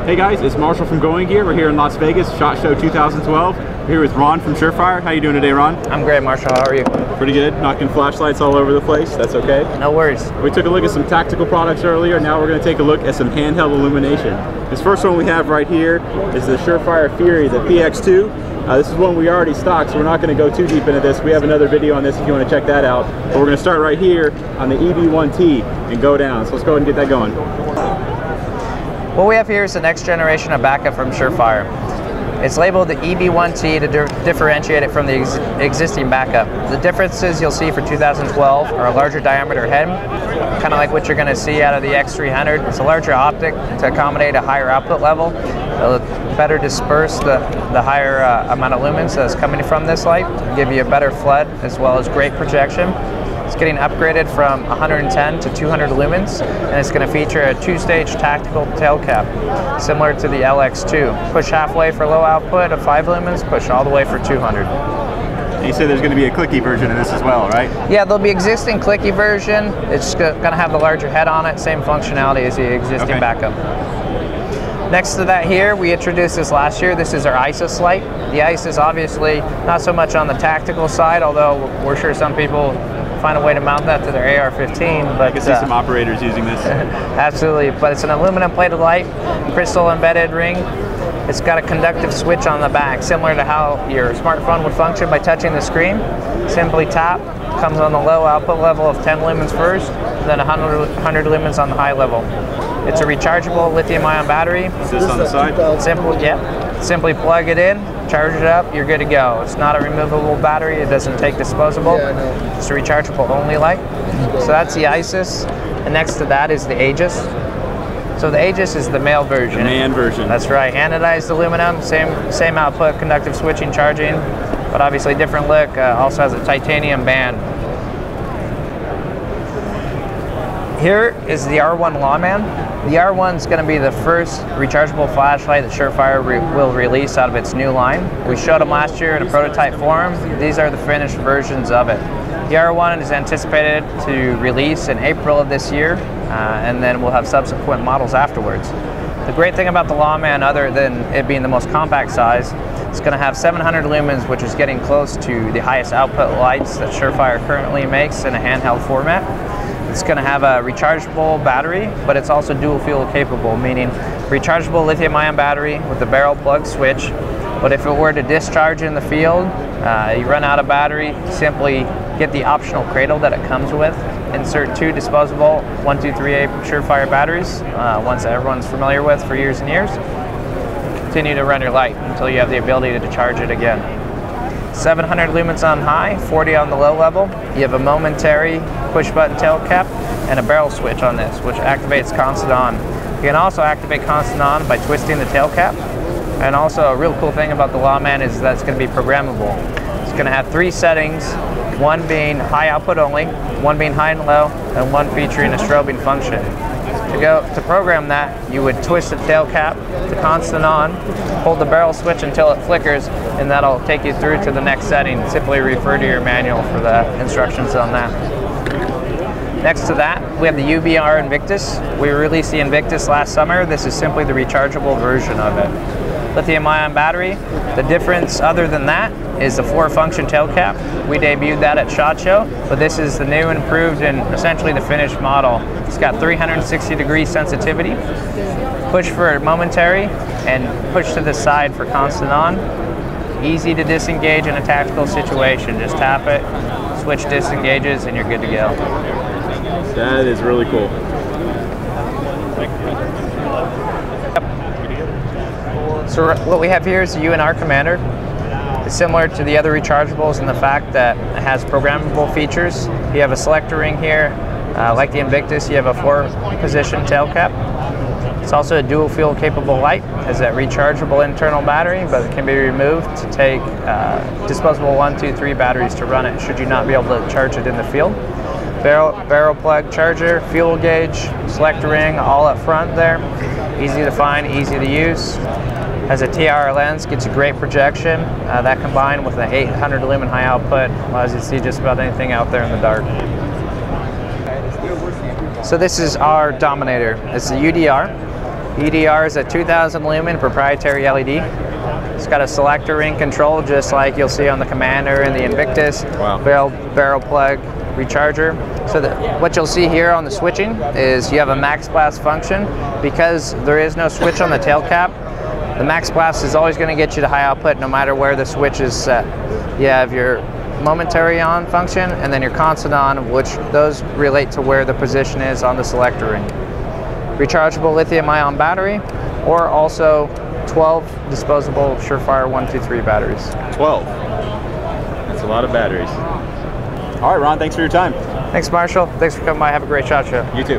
Hey guys, it's Marshall from Going Gear. We're here in Las Vegas, SHOT Show 2012. We're here with Ron from Surefire. How you doing today, Ron? I'm great, Marshall. How are you? Pretty good. Knocking flashlights all over the place. That's okay. No worries. We took a look at some tactical products earlier. Now we're going to take a look at some handheld illumination. This first one we have right here is the Surefire Fury, the PX2. This is one we already stocked, so we're not going to go too deep into this. We have another video on this if you want to check that out. But we're going to start right here on the EB1T and go down. So let's go ahead and get that going. What we have here is the next generation of backup from Surefire. It's labeled the EB1T to differentiate it from the existing backup. The differences you'll see for 2012 are a larger diameter head, kind of like what you're going to see out of the X300. It's a larger optic to accommodate a higher output level. It'll better disperse the higher amount of lumens that's coming from this light, give you a better flood as well as great projection. It's getting upgraded from 110 to 200 lumens, and it's going to feature a two-stage tactical tail cap, similar to the LX2. Push halfway for low output of 5 lumens, push all the way for 200. You said there's going to be a clicky version of this as well, right? Yeah, there'll be existing clicky version. It's going to have the larger head on it, same functionality as the existing backup. Next to that here, we introduced this last year. This is our ISIS light. The ISIS obviously not so much on the tactical side, although we're sure some people find a way to mount that to their AR-15. But I can see some operators using this. Absolutely, but it's an aluminum plated light, crystal embedded ring. It's got a conductive switch on the back, similar to how your smartphone would function by touching the screen. Simply tap, comes on the low output level of 10 lumens first, and then 100 lumens on the high level. It's a rechargeable lithium-ion battery. Is this on the side? Simply plug it in, charge it up, you're good to go. It's not a removable battery, it doesn't take disposable. It's a rechargeable only light. So that's the ISIS, and next to that is the Aegis. So the Aegis is the male version. The man version. That's right, anodized aluminum, same output, conductive switching, charging, but obviously different look, also has a titanium band. Here is the R1 Lawman. The R1 is going to be the first rechargeable flashlight that Surefire will release out of its new line. We showed them last year in a prototype form. These are the finished versions of it. The R1 is anticipated to release in April of this year, and then we'll have subsequent models afterwards. The great thing about the Lawman, other than it being the most compact size, it's going to have 700 lumens, which is getting close to the highest output lights that Surefire currently makes in a handheld format. It's going to have a rechargeable battery, but it's also dual fuel capable, meaning rechargeable lithium-ion battery with the barrel plug switch. But if it were to discharge in the field, you run out of battery, simply get the optional cradle that it comes with. Insert 2 disposable 1238 Surefire batteries, ones that everyone's familiar with for years and years. Continue to run your light until you have the ability to charge it again. 700 lumens on high, 40 on the low level. You have a momentary push button tail cap and a barrel switch on this, which activates constant on. You can also activate constant on by twisting the tail cap. And also a real cool thing about the Lawman is that it's going to be programmable. It's going to have 3 settings, one being high output only, one being high and low, and one featuring a strobing function. To program that, you would twist the tail cap to constant on, hold the barrel switch until it flickers, and that'll take you through to the next setting. Simply refer to your manual for the instructions on that. Next to that, we have the UBR Invictus. We released the Invictus last summer. This is simply the rechargeable version of it. Lithium-ion battery. The difference other than that is the 4-function tail cap. We debuted that at SHOT Show, but this is the new, improved, and essentially the finished model. It's got 360-degree sensitivity, push for momentary, and push to the side for constant on. Easy to disengage in a tactical situation. Just tap it, switch disengages, and you're good to go. That is really cool. So what we have here is the UNR Commander. It's similar to the other rechargeables in the fact that it has programmable features. You have a selector ring here. Like the Invictus, you have a 4-position tail cap. It's also a dual fuel capable light. It has that rechargeable internal battery, but it can be removed to take disposable 1, 2, 3 batteries to run it should you not be able to charge it in the field. Barrel plug charger, fuel gauge, selector ring, all up front there. Easy to find, easy to use. Has a TR lens, gets a great projection. That combined with an 800 lumen high output allows you to see just about anything out there in the dark. So this is our Dominator. It's a UDR. EDR is a 2000 lumen proprietary LED. It's got a selector ring control just like you'll see on the Commander and the Invictus. Wow. Barrel plug recharger. So what you'll see here on the switching is you have a max blast function. Because there is no switch on the tail cap, the max blast is always going to get you to high output no matter where the switch is set. You have your momentary on function and then your constant on, which those relate to where the position is on the selector ring. Rechargeable lithium-ion battery, or also 12 disposable Surefire 123 batteries. 12. That's a lot of batteries. All right, Ron, thanks for your time. Thanks, Marshall. Thanks for coming by. Have a great shot show. You too.